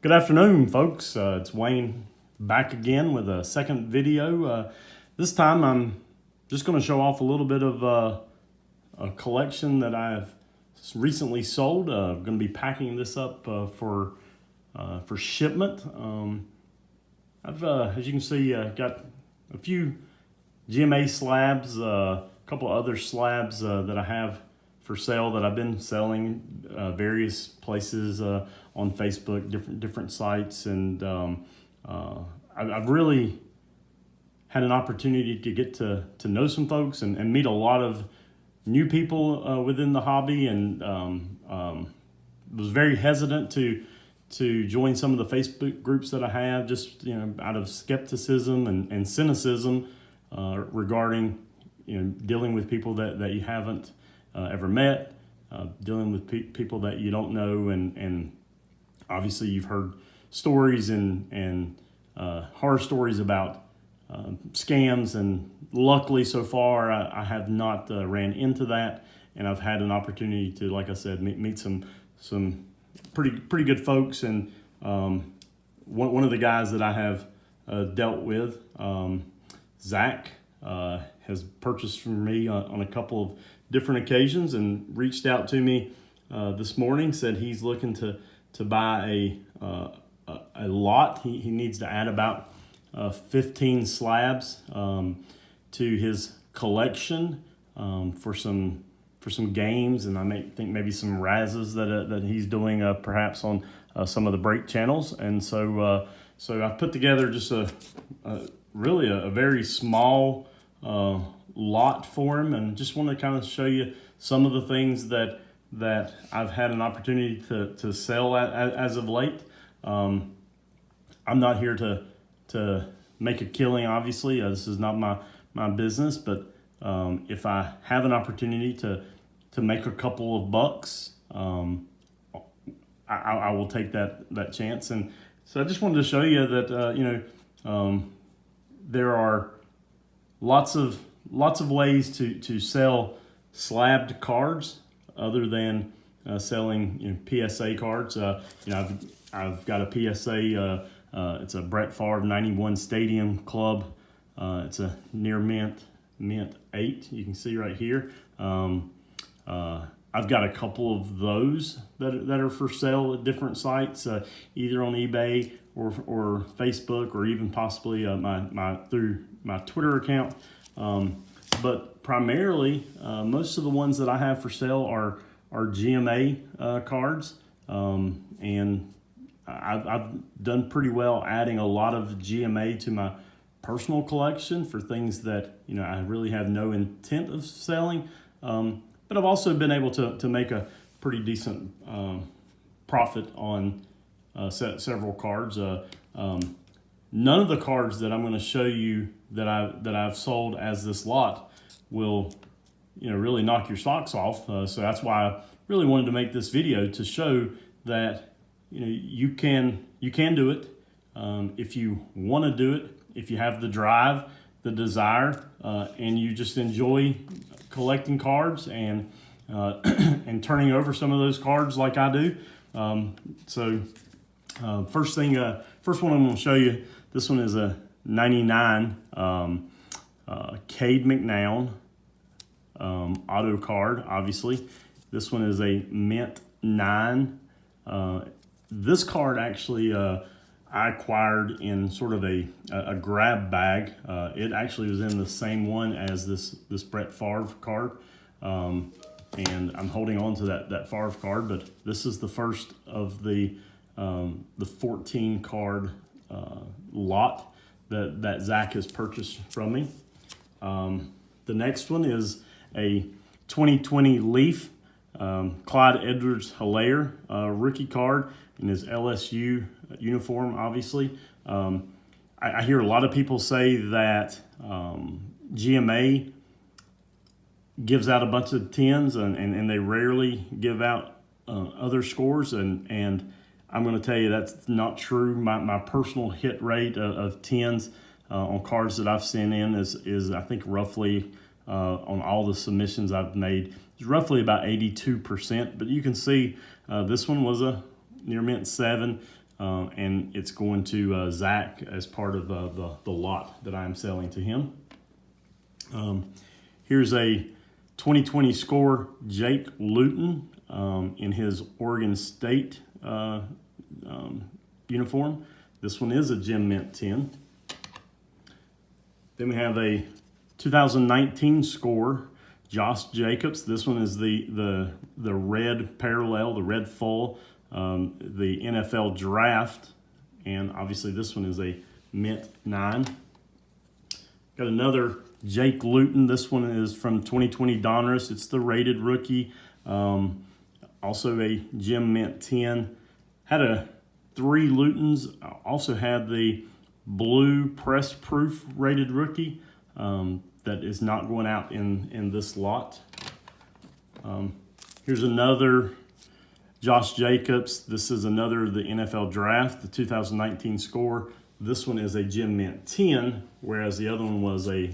Good afternoon, folks. It's Wayne back again with a second video. This time I'm just going to show off a little bit of a collection that I've recently sold. I'm going to be packing this up for shipment. I've, as you can see, got a few GMA slabs, a couple other slabs that I have for sale that I've been selling various places on Facebook, different sites, and I've really had an opportunity to get to know some folks and meet a lot of new people within the hobby, and was very hesitant to join some of the Facebook groups that I have, just out of skepticism and cynicism regarding dealing with people that you haven't ever met, dealing with people that you don't know, and obviously you've heard stories and horror stories about scams, and luckily so far I have not ran into that, and I've had an opportunity to, like I said, meet some pretty good folks, and one of the guys that I have dealt with, Zach, has purchased from me on a couple of different occasions and reached out to me this morning, said he's looking to buy a lot. He needs to add about 15 slabs to his collection for some games, and I think maybe some razzes that he's doing perhaps on some of the break channels. And so I've put together just really a very small lot for him, and just want to kind of show you some of the things that I've had an opportunity to sell as of late. I'm not here to make a killing, obviously. This is not my business, but if I have an opportunity to make a couple of bucks, I will take that chance. And so I just wanted to show you that there are lots of ways to sell slabbed cards other than selling PSA cards. I've got a PSA. It's a Brett Favre 91 Stadium Club. It's a near mint 8. You can see right here. I've got a couple of those that are for sale at different sites, either on eBay or Facebook, or even possibly through my Twitter account. But primarily, most of the ones that I have for sale are GMA cards, and I've done pretty well adding a lot of GMA to my personal collection for things that I really have no intent of selling. But I've also been able to make a pretty decent profit on several cards. None of the cards that I'm going to show you that I've sold as this lot will really knock your socks off. So that's why I really wanted to make this video, to show that you can do it if you want to do it, if you have the drive, the desire, and you just enjoy collecting cards and and turning over some of those cards like I do. First one I'm going to show you. This one is a 99 Cade McNown auto card, obviously. This one is a mint 9. This card actually I acquired in sort of a grab bag. It actually was in the same one as this Brett Favre card, and I'm holding on to that Favre card. But this is the first of the 14 card lot that Zach has purchased from me. The next one is a 2020 Leaf Clyde Edwards-Helaire rookie card in his LSU uniform, obviously. I hear a lot of people say that GMA gives out a bunch of 10s and they rarely give out other scores, and I'm going to tell you that's not true. My personal hit rate of 10s on cards that I've sent in is I think roughly on all the submissions I've made, is roughly about 82%. But you can see this one was a near mint 7. and it's going to Zach as part of the lot that I'm selling to him. Here's a 2020 score, Jake Luton, in his Oregon State uniform. This one is a Gem Mint 10. Then we have a 2019 score, Josh Jacobs. This one is the red parallel, the red full, the NFL draft, and obviously this one is a Mint 9. Got another Jake Luton. This one is from 2020 Donruss. It's the rated rookie. Also a Gem Mint 10. Had 3 Lutons. Also had the blue press proof rated rookie that is not going out in this lot. Here's another Josh Jacobs. This is another the NFL draft, the 2019 score. This one is a Gem Mint 10, whereas the other one was a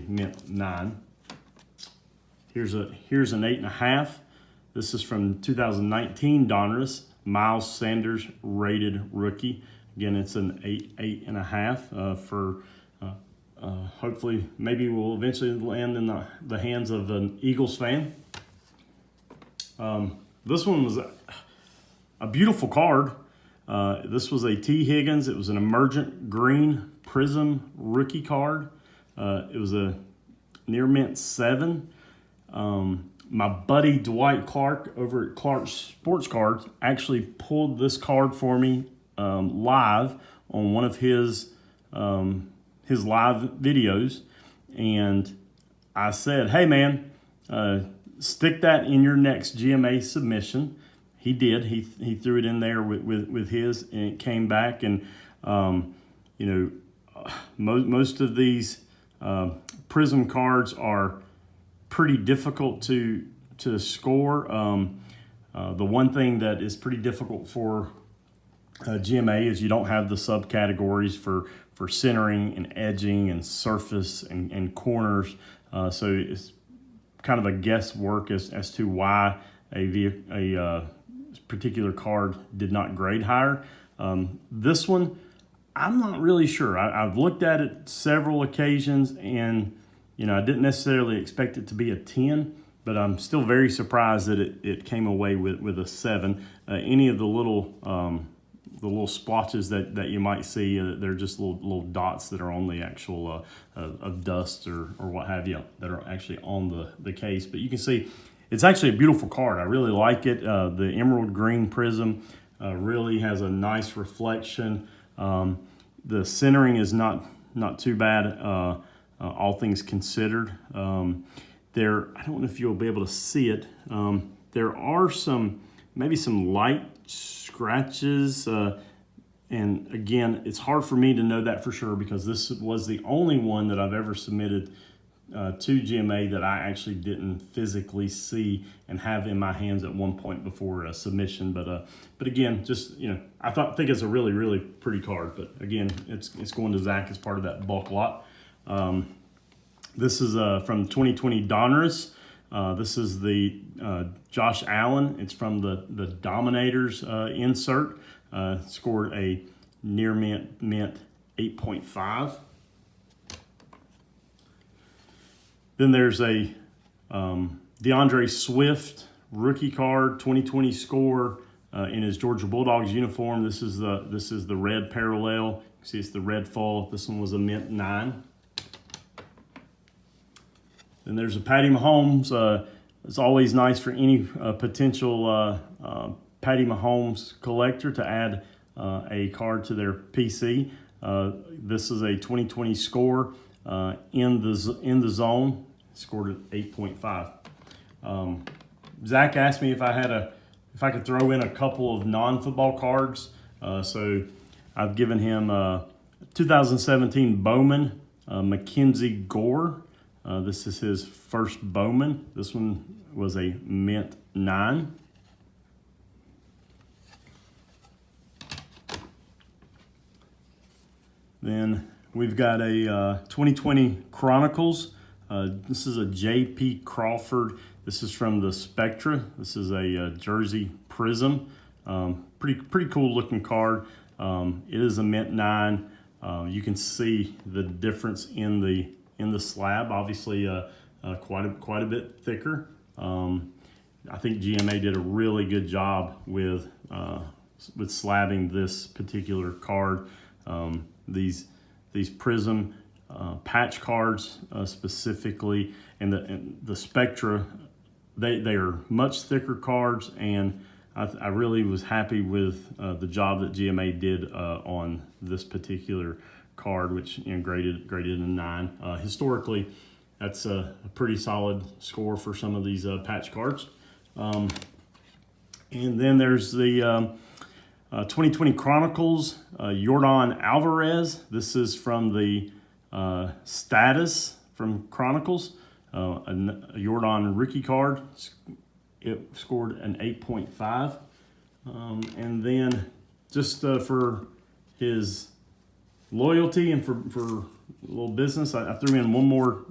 Mint 9. Here's an 8.5. This is from 2019 Donruss, Miles Sanders rated rookie. Again, it's an 8.5 for hopefully maybe will eventually land in the hands of an Eagles fan. This one was a beautiful card. This was a T. Higgins. It was an emergent green prism rookie card. It was a near mint 7. My buddy Dwight Clark over at Clark Sports Cards actually pulled this card for me live on one of his live videos, and I said, "Hey man, stick that in your next GMA submission." He did. He threw it in there with his, and it came back. And most of these prism cards are pretty difficult to score. The one thing that is pretty difficult for GMA is you don't have the subcategories for centering and edging and surface and corners. So it's kind of a guesswork as to why a particular card did not grade higher. This one, I'm not really sure. I've looked at it several occasions, and I didn't necessarily expect it to be a 10, but I'm still very surprised that it came away with a 7. Any of the little splotches that you might see, they're just little dots that are on the actual of dust or what have you that are actually on the case. But you can see it's actually a beautiful card. I really like it. The emerald green prism really has a nice reflection. The centering is not too bad, all things considered. I don't know if you'll be able to see it. There are maybe some light scratches, and again, it's hard for me to know that for sure because this was the only one that I've ever submitted to GMA that I actually didn't physically see and have in my hands at one point before a submission. But again, just I think it's a really, really pretty card. But again, it's going to Zach as part of that bulk lot. This is from 2020 Donruss. This is the Josh Allen. It's from the Dominators insert. Scored a near mint 8.5. Then there's a DeAndre Swift rookie card, 2020 score in his Georgia Bulldogs uniform. This is the red parallel. You see, it's the red fall. This one was a mint 9. Then there's a Patty Mahomes. It's always nice for any potential Patty Mahomes collector to add a card to their PC. This is a 2020 score in the zone. Scored at 8.5. Zach asked me if I could throw in a couple of non-football cards. So I've given him 2017 Bowman Mackenzie Gore. This is his first Bowman. This one was a mint 9. Then we've got a 2020 Chronicles. This is a J.P. Crawford. This is from the Spectra. This is a Jersey Prism. Pretty cool looking card. It is a mint 9. You can see the difference in the slab. Obviously, quite a bit thicker. I think GMA did a really good job with slabbing this particular card. These Prism patch cards specifically, and the Spectra, they are much thicker cards, and I really was happy with the job that GMA did on this particular card, which graded a 9. Historically, that's a pretty solid score for some of these patch cards. And then there's the 2020 Chronicles, Yordan Alvarez. This is from the Status from Chronicles, a Yordan rookie card. It scored an 8.5. And then just for his loyalty and for a little business, I threw in one more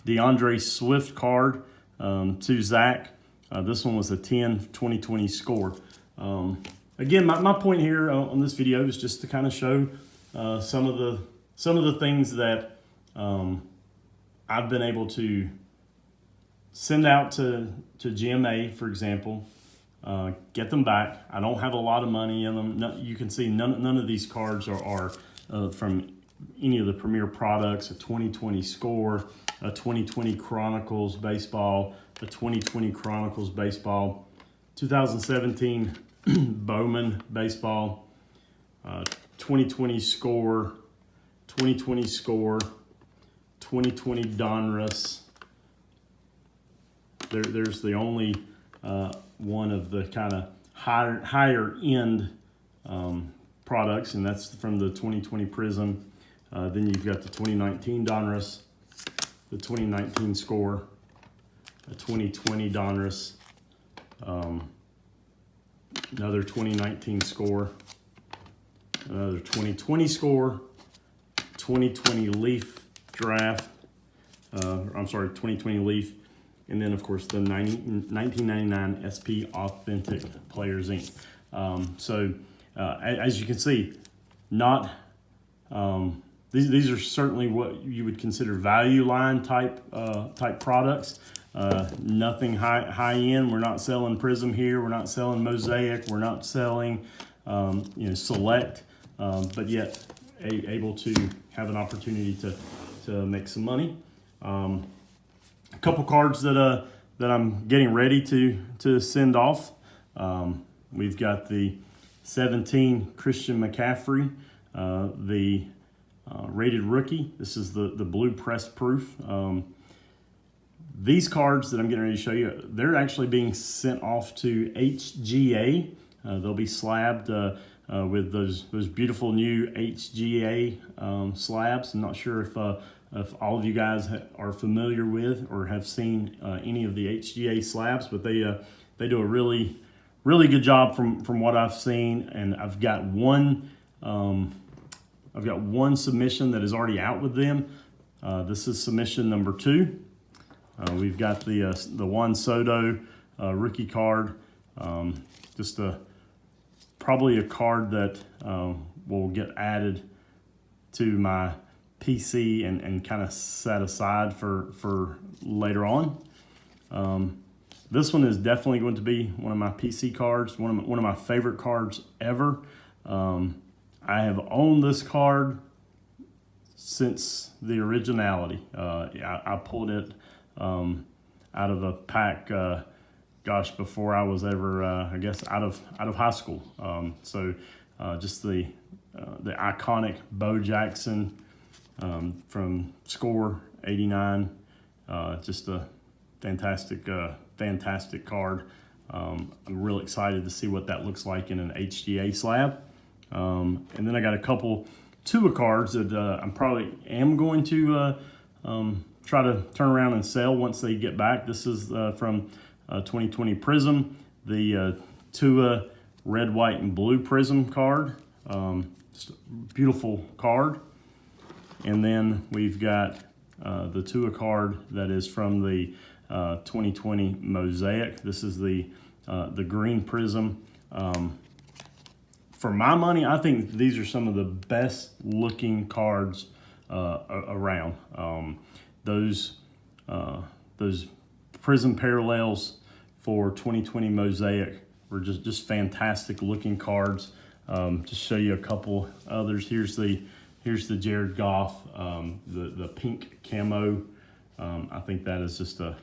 DeAndre Swift card to Zach. This one was a 10 2020 score. Again, my point here on this video is just to kind of show some of the things that I've been able to send out to GMA, for example, get them back. I don't have a lot of money in them. You can see none of these cards are from any of the premier products. A 2020 score, a 2020 Chronicles baseball, a 2020 Chronicles baseball, 2017 Bowman baseball, 2020 score, 2020 score, 2020 Donruss. There's the only one of the kind of higher end products, and that's from the 2020 Prism. Then you've got the 2019 Donruss, the 2019 score, a 2020 Donruss, another 2019 score, another 2020 score, 2020 Leaf draft, 2020 Leaf, and then of course the 1999 SP Authentic Players Inc. As you can see, not these are certainly what you would consider value line type products. Nothing high end. We're not selling Prism here. We're not selling Mosaic. We're not selling Select, but yet able to have an opportunity to make some money. A couple cards that I'm getting ready to send off. We've got the 17 Christian McCaffrey, the rated rookie. This is the blue press proof. These cards that I'm getting ready to show you, they're actually being sent off to HGA. They'll be slabbed with those beautiful new HGA slabs. I'm not sure if all of you guys are familiar with or have seen any of the HGA slabs, but they do a really good job from what I've seen. And I've got one submission that is already out with them. This is submission number 2. We've got the Juan Soto rookie card. Just probably a card that will get added to my PC and kind of set aside for later on. This one is definitely going to be one of my PC cards, one of my favorite cards ever. I have owned this card since the originality. I pulled it out of a pack, before I was ever, out of high school. Just the iconic Bo Jackson from Score 89, just a fantastic card. I'm real excited to see what that looks like in an HGA slab. And then I got a couple Tua cards that I'm probably going to try to turn around and sell once they get back. This is from 2020 Prism, the Tua red, white, and blue Prism card. Just a beautiful card. And then we've got the Tua card that is from the 2020 Mosaic. This is the green Prism for my money, I think these are some of the best looking cards around. Those Prism Parallels for 2020 Mosaic were just fantastic looking cards. Just show you a couple others. Here's the Jared Goff, the pink camo. I think that is just a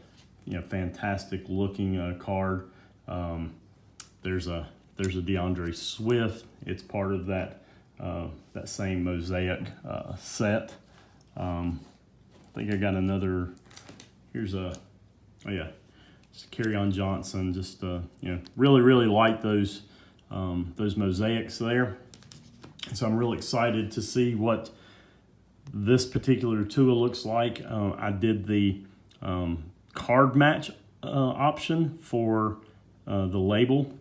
fantastic looking card. There's a DeAndre Swift. It's part of that same Mosaic set. I think I got another. Here's Kerryon Johnson. Just really like those mosaics there. So I'm really excited to see what this particular tool looks like. I did the card match option for the label.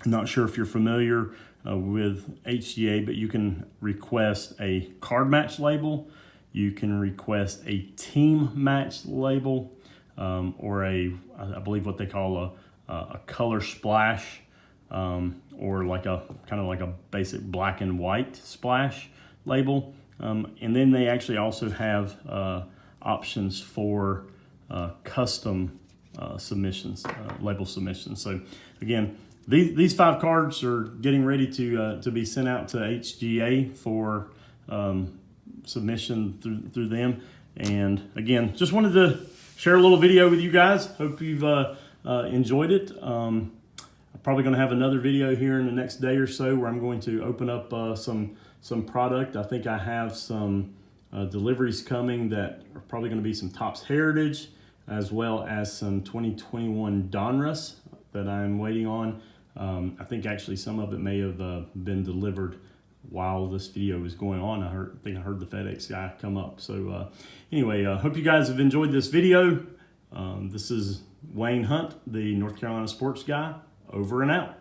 I'm not sure if you're familiar with HGA, but you can request a card match label. You can request a team match label, or I believe what they call a color splash, or like kind of like a basic black and white splash label. And then they actually also have options for custom submissions, label submissions. So again, these 5 cards are getting ready to be sent out to HGA for submission through them. And again, just wanted to share a little video with you guys. Hope you've enjoyed it. I'm probably going to have another video here in the next day or so where I'm going to open up some product. I think I have some deliveries coming that are probably going to be some Topps Heritage, as well as some 2021 Donruss that I'm waiting on. I think actually some of it may have been delivered while this video was going on. I think I heard the FedEx guy come up. So anyway, hope you guys have enjoyed this video. This is Wayne Hunt, the North Carolina sports guy, over and out.